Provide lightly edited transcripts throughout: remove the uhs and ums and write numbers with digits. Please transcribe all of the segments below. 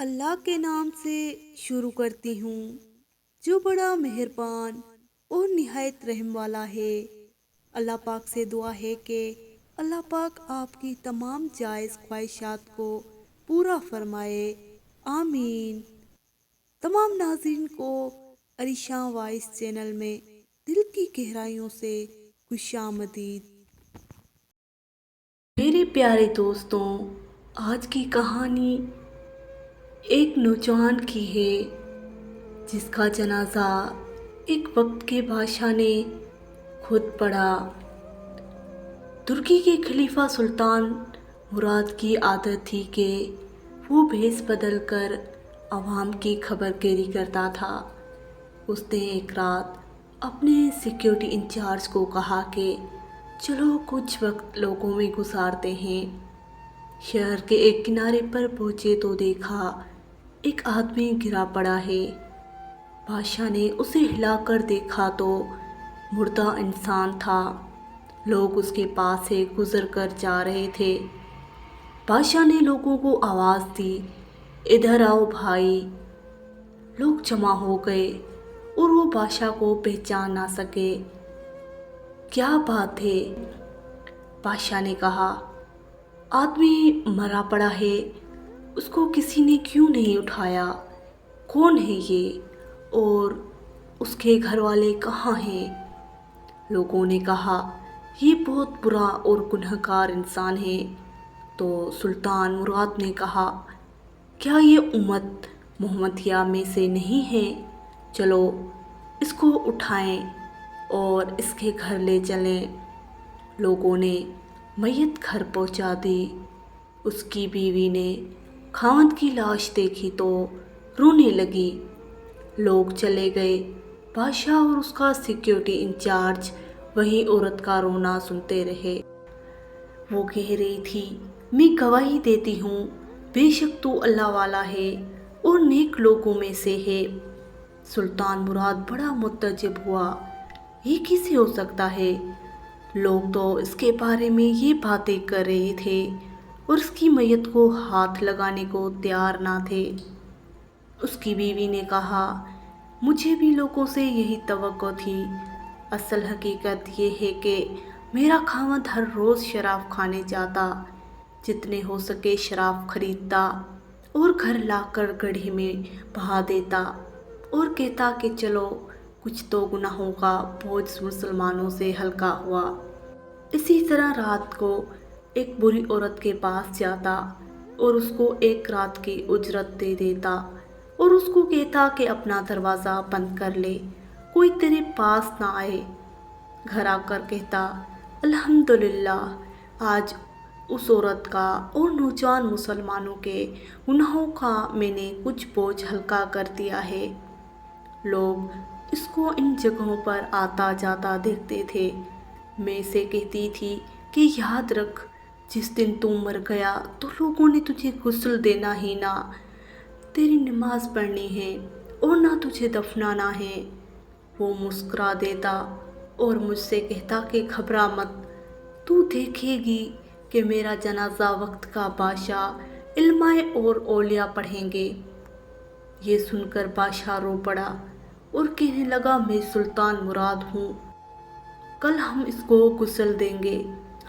اللہ کے نام سے شروع کرتی ہوں جو بڑا مہربان اور نہایت رحم والا ہے۔ اللہ پاک سے دعا ہے کہ اللہ پاک آپ کی تمام جائز خواہشات کو پورا فرمائے، آمین۔ تمام ناظرین کو علیشاں وائس چینل میں دل کی گہرائیوں سے خوش آمدید۔ میرے پیارے دوستوں، آج کی کہانی ایک نوجوان کی ہے جس کا جنازہ ایک وقت کے بادشاہ نے خود پڑھا۔ ترکی کے خلیفہ سلطان مراد کی عادت تھی کہ وہ بھیس بدل کر عوام کی خبر گیری کرتا تھا۔ اس نے ایک رات اپنے سیکیورٹی انچارج کو کہا کہ چلو کچھ وقت لوگوں میں گزارتے ہیں۔ شہر کے ایک کنارے پر پہنچے تو دیکھا ایک آدمی گرا پڑا ہے۔ بادشاہ نے اسے ہلا کر دیکھا تو مردہ انسان تھا۔ لوگ اس کے پاس سے گزر کر جا رہے تھے۔ بادشاہ نے لوگوں کو آواز دی، ادھر آؤ بھائی۔ لوگ جمع ہو گئے اور وہ بادشاہ کو پہچان نہ سکے۔ کیا بات ہے؟ بادشاہ نے کہا، آدمی مرا پڑا ہے، اس کو کسی نے کیوں نہیں اٹھایا؟ کون ہے یہ اور اس کے گھر والے کہاں ہیں؟ لوگوں نے کہا، یہ بہت برا اور گنہگار انسان ہے۔ تو سلطان مراد نے کہا، کیا یہ امت محمدیہ میں سے نہیں ہے؟ چلو اس کو اٹھائیں اور اس کے گھر لے چلیں۔ لوگوں نے میت گھر پہنچا دی۔ اس کی بیوی نے خاوند کی لاش دیکھی تو رونے لگی۔ لوگ چلے گئے۔ بادشاہ اور اس کا سیکیورٹی انچارج وہی عورت کا رونا سنتے رہے۔ وہ کہہ رہی تھی، میں گواہی دیتی ہوں، بے شک تو اللہ والا ہے اور نیک لوگوں میں سے ہے۔ سلطان مراد بڑا متعجب ہوا، یہ کیسے ہو سکتا ہے؟ لوگ تو اس کے بارے میں یہ باتیں کر رہے تھے اور اس کی میت کو ہاتھ لگانے کو تیار نہ تھے۔ اس کی بیوی نے کہا، مجھے بھی لوگوں سے یہی توقع تھی۔ اصل حقیقت یہ ہے کہ میرا خاوند ہر روز شراب کھانے جاتا، جتنے ہو سکے شراب خریدتا اور گھر لا کر گڑھے میں بہا دیتا اور کہتا کہ چلو کچھ تو گناہوں کا بوجھ مسلمانوں سے ہلکا ہوا۔ اسی طرح رات کو ایک بری عورت کے پاس جاتا اور اس کو ایک رات کی اجرت دے دیتا اور اس کو کہتا کہ اپنا دروازہ بند کر لے، کوئی تیرے پاس نہ آئے۔ گھر آ کر کہتا، الحمدللہ آج اس عورت کا اور نوجوان مسلمانوں کے گناہوں کا میں نے کچھ بوجھ ہلکا کر دیا ہے۔ لوگ اس کو ان جگہوں پر آتا جاتا دیکھتے تھے۔ میں اسے کہتی تھی کہ یاد رکھ، جس دن تو مر گیا تو لوگوں نے تجھے غسل دینا ہی نہ، تیری نماز پڑھنی ہے اور نہ تجھے دفنانا ہے۔ وہ مسکرا دیتا اور مجھ سے کہتا کہ گھبرا مت، تو دیکھے گی کہ میرا جنازہ وقت کا بادشاہ علماء اور اولیاء پڑھیں گے۔ یہ سن کر بادشاہ رو پڑا اور کہنے لگا، میں سلطان مراد ہوں، کل ہم اس کو غسل دیں گے،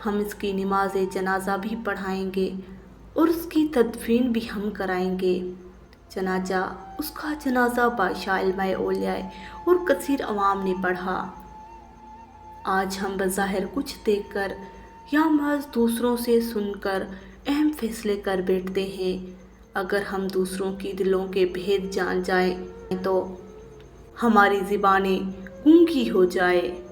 ہم اس کی نماز جنازہ بھی پڑھائیں گے اور اس کی تدفین بھی ہم کرائیں گے۔ اس کا جنازہ بادشاہ، علماء اولیاء اور کثیر عوام نے پڑھا۔ آج ہم بظاہر کچھ دیکھ کر یا محض دوسروں سے سن کر اہم فیصلے کر بیٹھتے ہیں۔ اگر ہم دوسروں کی دلوں کے بھید جان جائیں تو ہماری زبانیں گونگی ہو جائیں۔